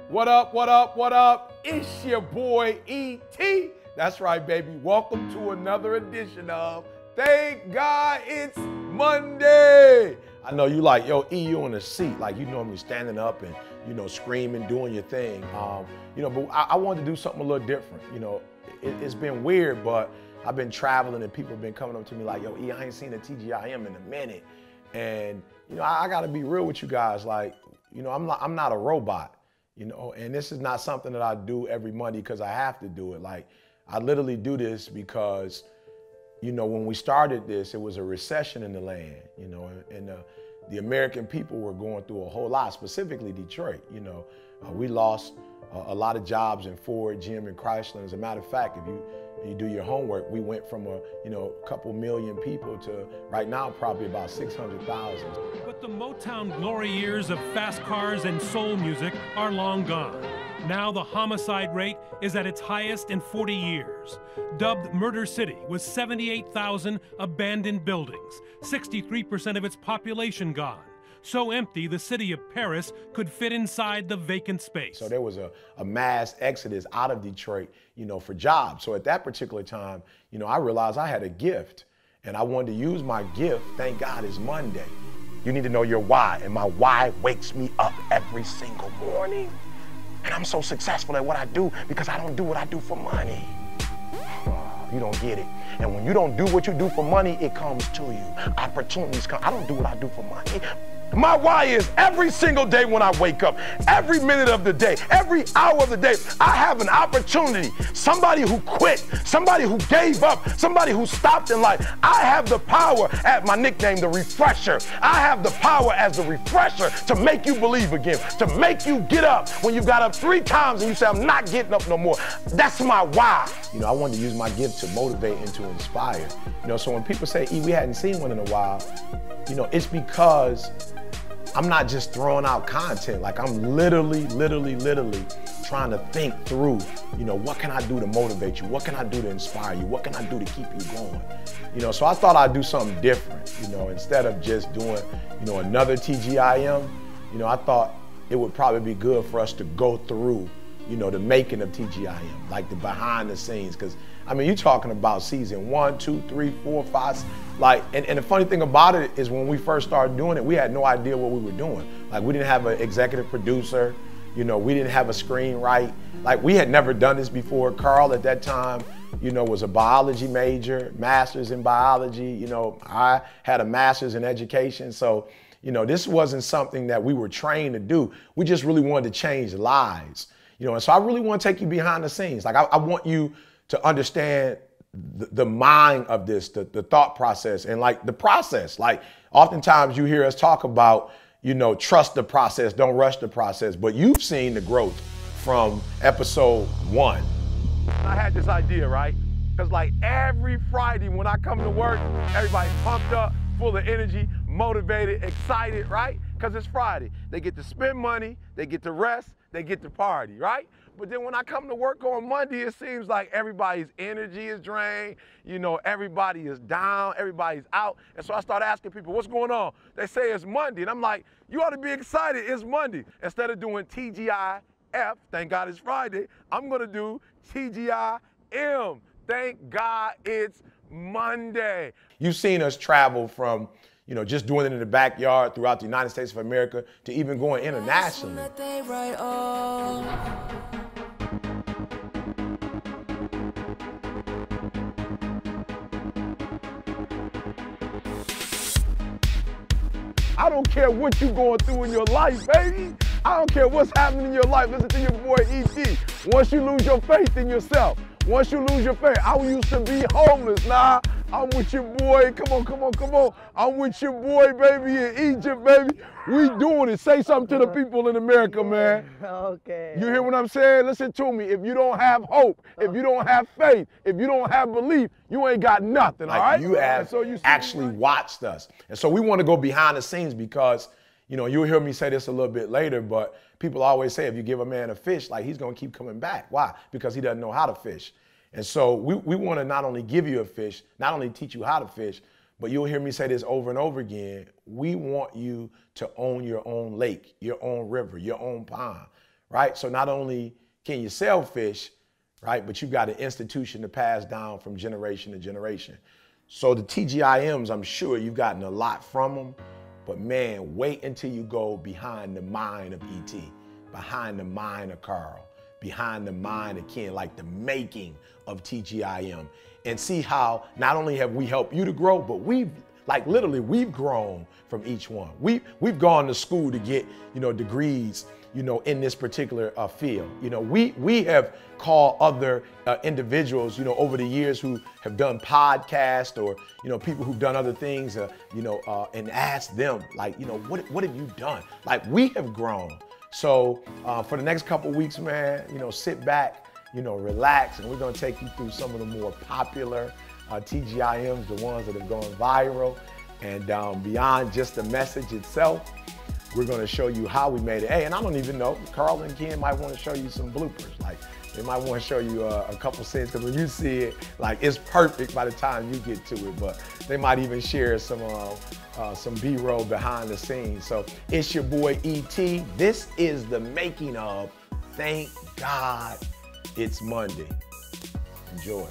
What up, what up, what up? It's your boy E.T. That's right, baby. Welcome to another edition of Thank God It's Monday. I know you like, yo, E, you on the seat. Like you normally standing up and, screaming, doing your thing. But I wanted to do something a little different. It's been weird, but I've been traveling and people have been coming up to me like, yo, E, I ain't seen a TGIM in a minute. And, I gotta be real with you guys. Like, I'm not a robot. And this is not something that I do every Monday because I have to do it. Like, I literally do this because, when we started this, it was a recession in the land, and the American people were going through a whole lot, specifically Detroit. We lost a lot of jobs in Ford, GM, and Chrysler. As a matter of fact, if you do your homework, we went from a couple million people to right now probably about 600,000. But the Motown glory years of fast cars and soul music are long gone. Now the homicide rate is at its highest in 40 years. Dubbed Murder City with 78,000 abandoned buildings, 63% of its population gone. So empty, the city of Paris could fit inside the vacant space. So there was a mass exodus out of Detroit, for jobs. So at that particular time, I realized I had a gift and I wanted to use my gift. Thank God it's Monday. You need to know your why. And my why wakes me up every single morning. And I'm so successful at what I do because I don't do what I do for money. You don't get it. And when you don't do what you do for money, it comes to you. Opportunities come. I don't do what I do for money. My why is every single day when I wake up, every minute of the day, every hour of the day, I have an opportunity. Somebody who quit, somebody who gave up, somebody who stopped in life. I have the power, at my nickname, the refresher. I have the power as the refresher to make you believe again, to make you get up when you got up 3 times and you say, I'm not getting up no more. That's my why. I wanted to use my gift to motivate and to inspire. So when people say, E, we hadn't seen one in a while, it's because I'm not just throwing out content. Like I'm literally trying to think through, what can I do to motivate you? What can I do to inspire you? What can I do to keep you going? So I thought I'd do something different, instead of just doing, another TGIM, I thought it would probably be good for us to go through, the making of TGIM, like the behind the scenes. Cause you're talking about season 1, 2, 3, 4, 5, and the funny thing about it is when we first started doing it, we had no idea what we were doing. Like we didn't have an executive producer, we didn't have a screenwrite. Like we had never done this before. Carl at that time, was a biology major, master's in biology. I had a master's in education. So, this wasn't something that we were trained to do. We just really wanted to change lives, and so I really want to take you behind the scenes. Like I want you to understand the mind of this, the thought process, and like the process. Like oftentimes you hear us talk about, trust the process, don't rush the process, but you've seen the growth from episode 1. I had this idea, right? Because like every Friday when I come to work, everybody's pumped up, full of energy, motivated, excited, right? Because it's Friday. They get to spend money, they get to rest, they get to party, right? But then when I come to work on Monday, it seems like everybody's energy is drained, everybody is down, everybody's out. And so I start asking people, what's going on? They say it's Monday. And I'm like, you ought to be excited, it's Monday. Instead of doing TGIF, thank God it's Friday, I'm gonna do TGIM, thank God it's Monday. You've seen us travel from just doing it in the backyard throughout the United States of America to even going internationally. I don't care what you're going through in your life, baby. I don't care what's happening in your life. Listen to your boy E.T. Once you lose your faith in yourself, once you lose your faith, I used to be homeless. Nah, I'm with your boy. Come on. I'm with your boy, baby, in Egypt, baby. We doing it. Say something to the people in America, man. Okay. You hear what I'm saying? Listen to me. If you don't have hope, if you don't have faith, if you don't have belief, you ain't got nothing, all right? You have actually watched us. And so we want to go behind the scenes because, you'll hear me say this a little bit later, but people always say if you give a man a fish, like he's going to keep coming back. Why? Because he doesn't know how to fish. And so we want to not only give you a fish, not only teach you how to fish, but you'll hear me say this over and over again. We want you to own your own lake, your own river, your own pond, right? So not only can you sell fish, right, but you've got an institution to pass down from generation to generation. So the TGIMs, I'm sure you've gotten a lot from them, but man, wait until you go behind the mind of E.T., behind the mind of Carl, behind the mind of Ken, like the making of TGIM, and see how not only have we helped you to grow, but we've grown from each one. We've gone to school to get, degrees, in this particular field. We have called other individuals, over the years who have done podcasts or, people who've done other things, and asked them, like, what have you done? Like, we have grown. So for the next couple of weeks, man, sit back, relax, and we're gonna take you through some of the more popular TGIMs, the ones that have gone viral. And beyond just the message itself, we're gonna show you how we made it. Hey, and I don't even know, Carl and Ken might wanna show you some bloopers. Like, they might wanna show you a couple scenes, because when you see it, like, it's perfect by the time you get to it, but they might even share some B-roll behind the scenes. So it's your boy E.T. This is the making of Thank God It's Monday. Enjoy.